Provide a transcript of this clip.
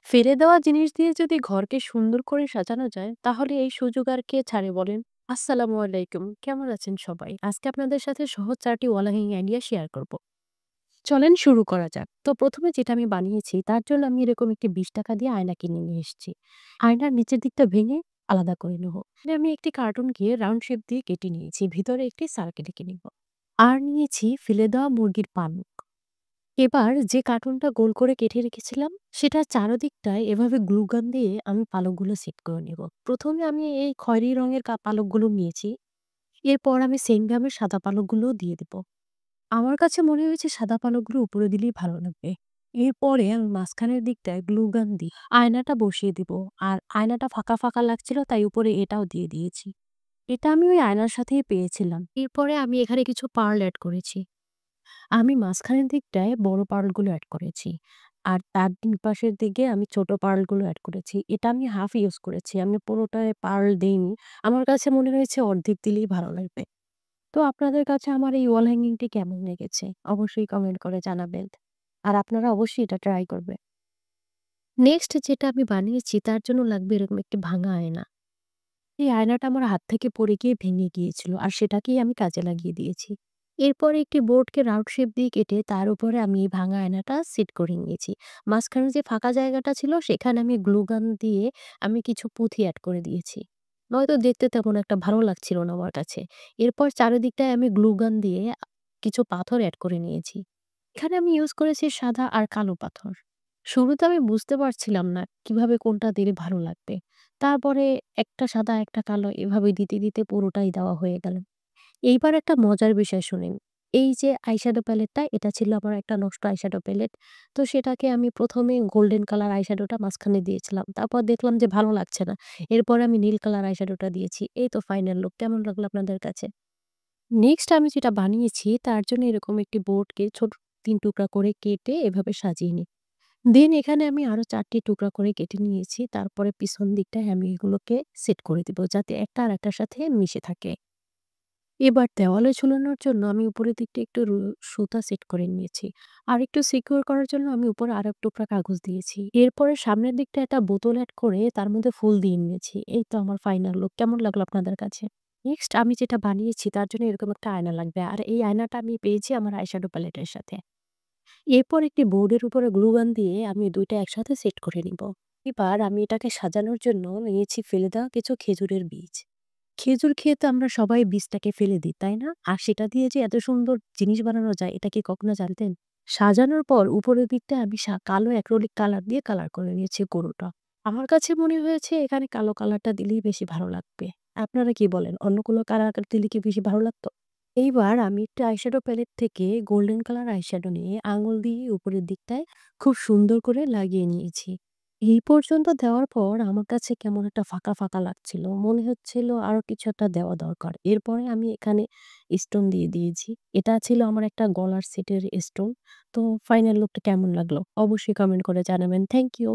ফেলে দেওয়া জিনিস দিয়ে যদি ঘরকে সুন্দর করে সাজানো যায় তাহলে এই সুযোগ আর কে ছাড়ে বলেন? আসসালামু আলাইকুম, কেমন আছেন সবাই? আজকে আপনাদের সাথে সহজ 4টি ওয়াল হ্যাঙ্গিং আইডিয়া শেয়ার করব। চলেন শুরু করা যাক। তো প্রথমে যেটা আমি বানিয়েছি তার জন্য আমি এরকম একটি ৳20 দিয়ে আয়না কিনে নিয়ে এসেছি। আয়নার নিচের দিকটা ভেঙে আলাদা করে নেব। আমি একটি কার্টুনকে রাউন্ড শেপ দিয়ে কেটে নিয়েছি, ভিতরে একটি সার্কেল এঁকে নিব। আর নিয়েছি ফেলে দেওয়া মুরগির পালক। এবার যে কার্টুনটা গোল করে কেটে রেখেছিলাম সেটার চারদিকটায় এভাবে গ্লু গান দিয়ে আমি পালকগুলো সেট করে নেব। প্রথমে আমি এই খয়েরি রঙের পালকগুলো নিয়েছি। এরপর আমি সেম ভাবে সাদা পালকগুলোও দিয়ে দেব। আমার কাছে মনে হয়েছে সাদা পালকগুলো উপরে দিলেই ভালো লাগবে। এরপরে আমি মাঝখানের দিকটায় গ্লু গান দিয়ে আয়নাটা বসিয়ে দিব। আর আয়নাটা ফাঁকা ফাঁকা লাগছিল তাই উপরে এটাও দিয়ে দিয়েছি। এটা আমি ওই আয়নার সাথেই পেয়েছিলাম। এরপরে আমি এখানে কিছু পার্ল অ্যাড করেছি। আমি মাঝখানের দিকটায় বড় পার্লগুলো এড করেছি। আর তার ২ পাশের দিকে আমি ছোট পার্লগুলো এড করেছি। এটা আমি হাফ ইউজ করেছি। আমি পুরোটায় পার্ল দেইনি। আমার কাছে মনে হয়েছে অর্ধেক দিলেই ভালো লাগবে। তো আপনাদের কাছে আমার এই ওয়াল হ্যাঙ্গিংটি কেমন লেগেছে? অবশ্যই কমেন্ট করে জানাবেন। আর আপনারা অবশ্যই এটা ট্রাই করবেন। নেক্সট যেটা আমি বানিয়েছি তার জন্য লাগবে এরকম একটি ভাঙা আয়না। এই আয়নাটা আমার হাত থেকে পড়ে গিয়ে ভেঙে গিয়েছিল আর সেটাকেই আমি কাজে লাগিয়ে দিয়েছি। এরপরে একটি বোর্ডকে রাউন্ড শেপ দিয়ে কেটে তার উপরে আমি এই ভাঙা আয়নাটা সেট করে নিয়েছি। মাঝখানে যে ফাঁকা জায়গাটা ছিল সেখানে আমি গ্লু গান দিয়ে আমি কিছু পুঁথি অ্যাড করে দিয়েছি। নয়তো দেখতে তেমন একটা ভালো লাগছিল না আমার কাছে। এরপর চারিদিকটায় আমি গ্লু গান দিয়ে কিছু পাথর অ্যাড করে নিয়েছি। এখানে আমি ইউজ করেছি সাদা আর কালো পাথর। শুরুতে আমি বুঝতে পারছিলাম না কিভাবে কোনটা দিলে ভালো লাগবে। তারপরে একটা সাদা একটা কালো এভাবে দিতে, দিতে পুরোটাই দেওয়া হয়ে গেল। এইবার একটা মজার বিষয় শুনেন। এই যে আইশ্যাডো প্যালেটটা এটা ছিল আমার একটা নষ্ট আইশ্যাডো প্যালেট। তো সেটাকে আমি ১ম এ গোল্ডেন কালার আইশ্যাডোটা মাঝখানে দিয়েছিলাম। তারপর দেখলাম যে ভালো লাগছে না। এরপরে আমি নীল কালার আইশ্যাডোটা দিয়েছি। এই তো ফাইনাল লুক। কেমন লাগলো আপনাদের কাছে? নেক্সট আমি যেটা বানিয়েছি তার জন্য এরকম একটি বোর্ডকে ছোট ৩ টুকরা করে কেটে এভাবে সাজিয়ে নিই। দেন এখানে আমি আরো ৪ টি টুকরা করে কেটে নিয়েছি। তারপরে পিছন দিকটায় আমি এগুলোকে সেট করে দিব যাতে একটা আরেকটার সাথে মিশে থাকে। এবার দেওয়ালে ঝুলানোর জন্য আমি উপরের দিকটা একটু সুতা সেট করে নিয়েছি। আর একটু সিকিউর করার জন্য আমি উপরে আরেক টুকরা কাগজ দিয়েছি। এরপরে সামনের দিকটা একটা বোতল এড করে তার মধ্যে ফুল দিয়ে নিয়েছি। এই তো আমার ফাইনাল লুক। কেমন লাগলো আপনাদের কাছে? নেক্সট আমি যেটা বানিয়েছি তার জন্য এরকম একটা আয়না লাগবে। আর এই আয়নাটা আমি পেয়েছি আমার আইশ্যাডো প্যালেটের সাথে। এরপর একটি বোর্ডের উপরে গ্লু গান দিয়ে আমি ২ টা একসাথে সেট করে নিব। এবার আমি এটাকে সাজানোর জন্য নিয়েছি ফেলে দেওয়া কিছু খেজুরের বীজ। খেজুর খেয়ে তো আমরা সবাই বীজটাকে ফেলে দিই, তাই না? আর সেটা দিয়ে যে এত সুন্দর জিনিস বানানো যায় এটা কি কখনো জানতেন? সাজানোর পর উপরের দিকটা আমি কালো অ্যাক্রিলিক কালার দিয়ে কালার করে নিয়েছি পুরোটা। আমার কাছে মনে হয়েছে এখানে কালো কালারটা দিলেই বেশি ভালো লাগবে। আপনারা কি বলেন? অন্য কোনো কালার দিলে কি বেশি ভালো লাগতো? এইবার আমি একটা আইশ্যাডো প্যালেট থেকে গোল্ডেন কালার আইশ্যাডো নিয়ে আঙুল দিয়ে উপরের দিকটায় খুব সুন্দর করে লাগিয়ে নিয়েছি। এই পর্যন্ত দেওয়ার পর আমার কাছে কেমন একটা ফাঁকা, ফাঁকা লাগছিল। মনে হচ্ছিল আরো কিছু একটা দেওয়া দরকার। এরপরে আমি এখানে স্টোন দিয়ে দিয়েছি। এটা ছিল আমার একটা গলার সেটের স্টোন। তো ফাইনাল লুকটা কেমন লাগলো? অবশ্যই কমেন্ট করে জানাবেন। Thank you.